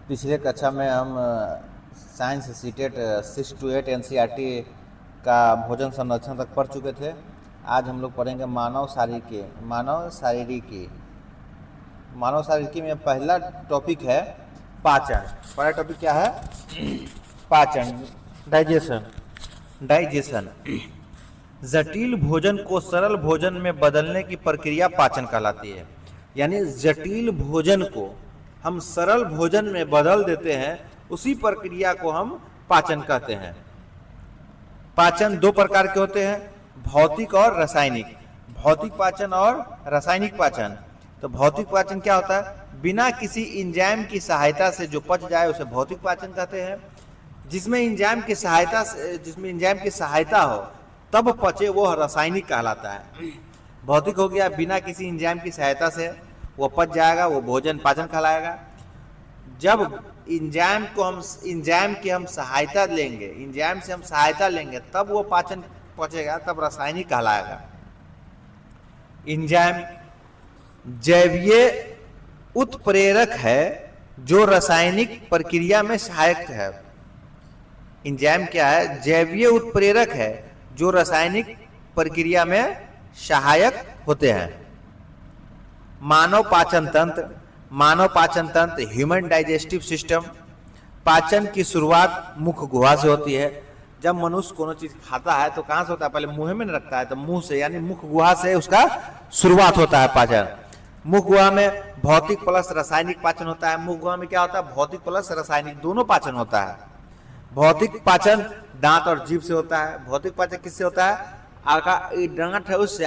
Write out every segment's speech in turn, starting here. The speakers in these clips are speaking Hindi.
पिछले कक्षा में हम साइंस सीटेट 6 to 8 एनसीईआरटी का भोजन संरक्षण तक पढ़ चुके थे। आज हम लोग पढ़ेंगे मानव शारीरिकी में पहला टॉपिक है पाचन। पहला टॉपिक क्या है? पाचन, डाइजेशन। जटिल भोजन को सरल भोजन में बदलने की प्रक्रिया पाचन कहलाती है। यानी जटिल भोजन को हम सरल भोजन में बदल देते हैं, उसी प्रक्रिया को हम पाचन कहते हैं। पाचन दो प्रकार के होते हैं, भौतिक और रासायनिक। भौतिक पाचन और रासायनिक पाचन। तो भौतिक पाचन क्या होता है? बिना किसी एंजाइम की सहायता से जो पच जाए उसे भौतिक पाचन कहते हैं। जिसमें एंजाइम की सहायता हो तब पचे वो रासायनिक कहलाता है। भौतिक हो गया, बिना किसी एंजाइम की सहायता से वो पच जाएगा, वो भोजन पाचन कहलाएगा। जब एंजाइम की हम सहायता लेंगे तब वो पाचन पचेगा, तब रासायनिक कहलाएगा। एंजाइम जैवीय उत्प्रेरक है जो रासायनिक प्रक्रिया में सहायक है। एंजाइम क्या है? जैवीय उत्प्रेरक है जो रासायनिक प्रक्रिया में सहायक होते हैं। मानव पाचन तंत्र ह्यूमन डाइजेस्टिव सिस्टम। पाचन की शुरुआत मुख गुहा से होती है। जब मनुष्य कोनो चीज खाता है तो कहां से होता है? पहले मुंह में रखता है, तो मुंह से, यानी मुख गुहा से उसका शुरुआत होता है पाचन। मुख गुहा में भौतिक प्लस रासायनिक पाचन होता है। मुख गुहा में क्या होता है? भौतिक प्लस रासायनिक दोनों पाचन होता है। भौतिक पाचन दांत और जीभ से होता है। भौतिक पाचन किससे होता है? डांट है उससे,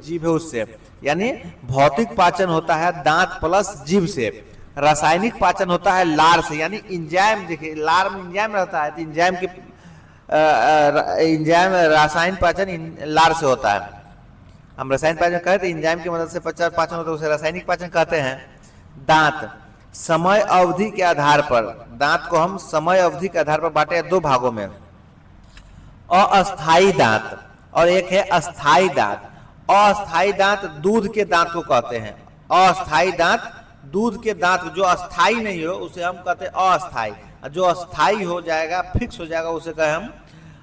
जीभ है उससे, यानी भौतिक पाचन होता है दांत प्लस जीभ से। रासायनिक पाचन होता है लार से, यानी एंजाइम। देखिए लार में एंजाइम रहता है, तो एंजाइम रासायनिक पाचन लार से होता है। हम रासायनिक पाचन कहते हैं, एंजाइम की मदद से पाचन होता है, उसे रासायनिक पाचन कहते हैं। दांत समय अवधि के आधार पर, दांत को हम समय अवधि के आधार पर बांटे दो भागों में, अस्थाई दांत और एक है अस्थाई दांत। अस्थाई दांत दूध के दांत को कहते हैं। अस्थाई दांत दूध के दांत, जो अस्थाई नहीं हो उसे हम कहते हैं अस्थाई, जो अस्थाई हो जाएगा, फिक्स हो जाएगा, उसे कहे हम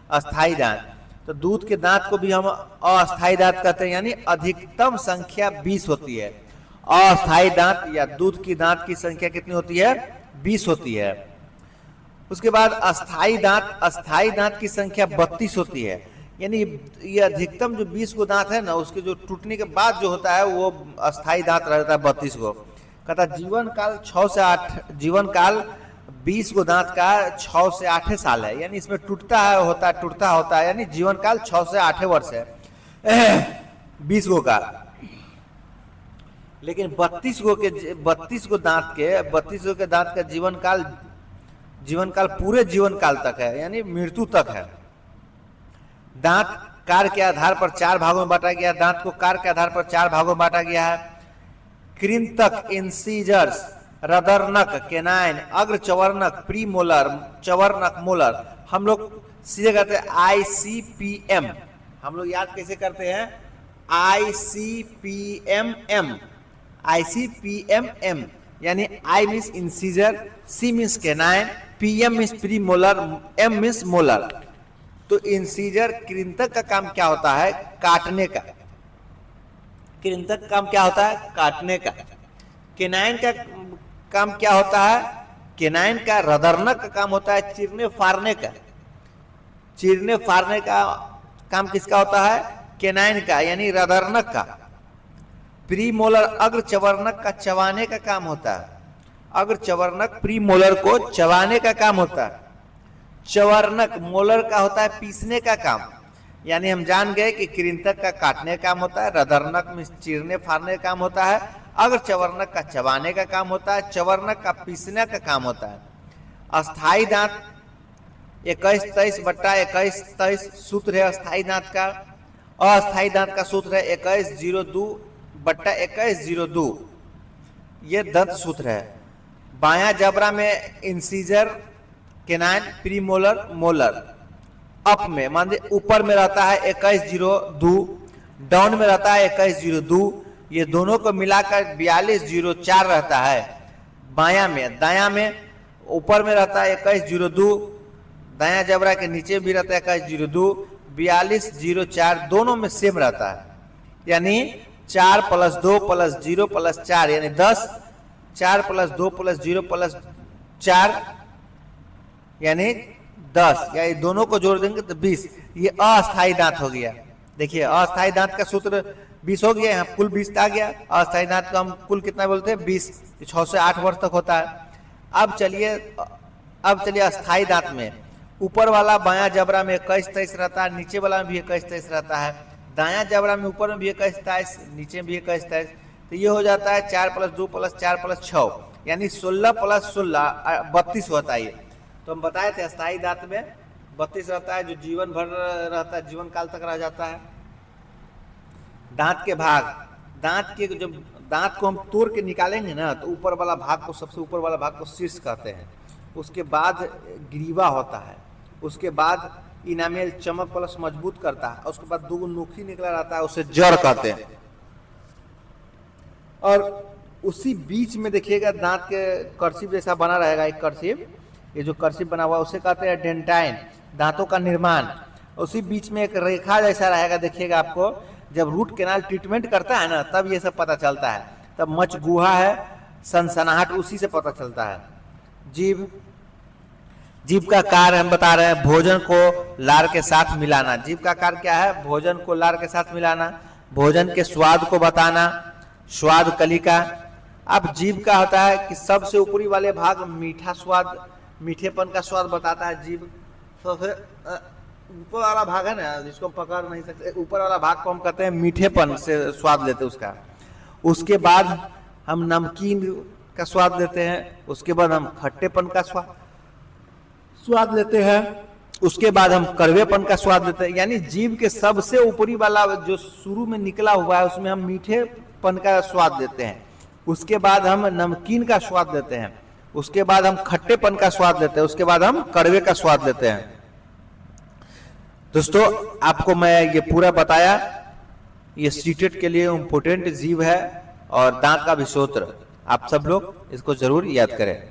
अस्थाई दांत। तो दूध के दांत को भी हम अस्थाई दांत कहते हैं, यानी अधिकतम संख्या 20 होती है। अस्थाई दांत या दूध की दांत की संख्या कितनी होती है? 20 होती है। उसके बाद अस्थाई दांत की संख्या 32 होती है। यानी ये अधिकतम जो 20 को दांत है ना, उसके जो टूटने के बाद जो होता है वो अस्थाई दांत रहता है 32 को। कहता जीवन काल 6 से 8, जीवन काल 20 को दांत का 6 से 8 साल है। यानी इसमें टूटता है, यानी जीवन काल 6 से 8 वर्ष है 20 गो का। लेकिन 32 गो के दांत का जीवन काल पूरे जीवन काल तक है, यानी मृत्यु तक है। दांत कार के आधार पर 4 भागों में बांटा गया है। दांत को कार के आधार पर 4 भागों में बांटा गया है। कृंतक, इंसीजर्स, रदरनक, केनाइन, अग्र चवर्णक, प्रीमोलर, चवर्णक, मोलर। हम लोग सीधे कहते हैं ICPM। हम लोग याद कैसे करते हैं? ICPM, यानी I means incisor, C means canine, PM means premolar, M means molar. तो इंसीजर कृंतक का काम क्या होता है? काटने का। कृंतक का काम क्या होता है? काटने का। केनाइन का काम क्या होता है? केनाइन का, रदरनक का काम होता है चीरने फाड़ने का। चीरने फाड़ने का काम किसका होता है? केनाइन का, यानी रदरनक का। प्रीमोलर, अग्र चवर्णक का चबाने का काम होता है। अग्र चवर्णक प्रीमोलर को चबाने का काम होता है। चवर्णक मोलर का होता है पीसने का काम। यानी हम जान गए कि कृंतक का काटने का काम होता है, रदरनक में चीरने फाड़ने का काम होता है, अग्र चवर्णक का चबाने का काम होता है, चवर्णक का पीसने का काम होता है। अस्थाई दांत 21-23/21-23 सूत्र है अस्थाई दांत का। अस्थाई दांत का सूत्र है 2102/2102। ये दंत सूत्र है। बायां जबड़ा में incisor, canine, premolar, molar. Up में मान लीजिए ऊपर में रहता है 2102, डाउन में रहता है 2102। ये दोनों को मिलाकर 4204 रहता है। बायां में, दायां में ऊपर में रहता है 2102, दायां जबड़ा के नीचे भी रहता है 2102, 4204 दोनों में सेम रहता है, यानी 4 + 2 + 0 + 4 यानी 10, 4 + 2 + 0 + 4 यानी 10, या ये दोनों को जोड़ देंगे तो 20। ये अस्थाई दांत हो गया। देखिए अस्थाई दांत का सूत्र 20 हो गया, यहाँ कुल 20 आ गया। अस्थाई दांत का हम कुल कितना बोलते हैं 20, 6 से 8 वर्ष तक होता है। अब चलिए अस्थाई दांत में ऊपर वाला बायां जबड़ा में 21-23 रहता है, नीचे वाला में भी 21-23 रहता है, दायां जबड़ा में ऊपर में भी 21-23, नीचे में भी 21-23, तो ये हो जाता है 4 + 2 + 4 + 6 यानी 16 + 16 32 होता है। तो हम बताए थे अस्थाई दांत में 32 रहता है, जो जीवन भर रहता है, जीवन काल तक रह जाता है। दांत के भाग, दांत के जब दांत को हम तोड़ के निकालेंगे ना तो ऊपर वाला भाग को, सबसे ऊपर वाला भाग को शीर्ष कहते हैं, उसके बाद ग्रीवा होता है, उसके बाद इनामेल चमक प्लस मजबूत करता है, उसके बाद 2 नोखी निकला रहता है, उसे जड़ कहते हैं। और उसी बीच में देखिएगा दांत के कर्सिव जैसा बना रहेगा, एक कर्सिव, ये जो कर्सिव बना हुआ उसे कहते हैं डेंटाइन, दांतों का निर्माण। उसी बीच में एक रेखा जैसा रहेगा, देखिएगा आपको जब रूट कैनाल ट्रीटमेंट करता है ना तब ये सब पता चलता है, तब मच गुहा है, सनसनाहट उसी से पता चलता है। जीभ का कार्य हम बता रहे हैं, भोजन को लार के साथ मिलाना। जीभ का कार्य क्या है? भोजन को लार के साथ मिलाना, भोजन के स्वाद को बताना, स्वाद कलिका। अब जीभ का होता है कि सबसे ऊपरी वाले भाग मीठा स्वाद, मीठेपन का स्वाद बताता है जीभ। सबसे ऊपर वाला भाग है ना जिसको पकड़ नहीं सकते, ऊपर वाला भाग को हम कहते हैं मीठेपन से स्वाद लेते हैं उसका। उसके बाद हम नमकीन का स्वाद लेते हैं, उसके बाद हम खट्टेपन का स्वाद लेते हैं, उसके बाद हम कड़वेपन का स्वाद लेते हैं। यानी जीभ के सबसे ऊपरी वाला जो शुरू में निकला हुआ है उसमें हम मीठेपन का स्वाद देते हैं, उसके बाद हम नमकीन का स्वाद लेते हैं, उसके बाद हम खट्टेपन का स्वाद लेते हैं, उसके बाद हम कड़वे का स्वाद लेते हैं। दोस्तों आपको मैं ये पूरा बताया, ये सीटेट के लिए इम्पोर्टेंट जीव है और दांत का विषोत्र। आप सब लोग इसको जरूर याद करें।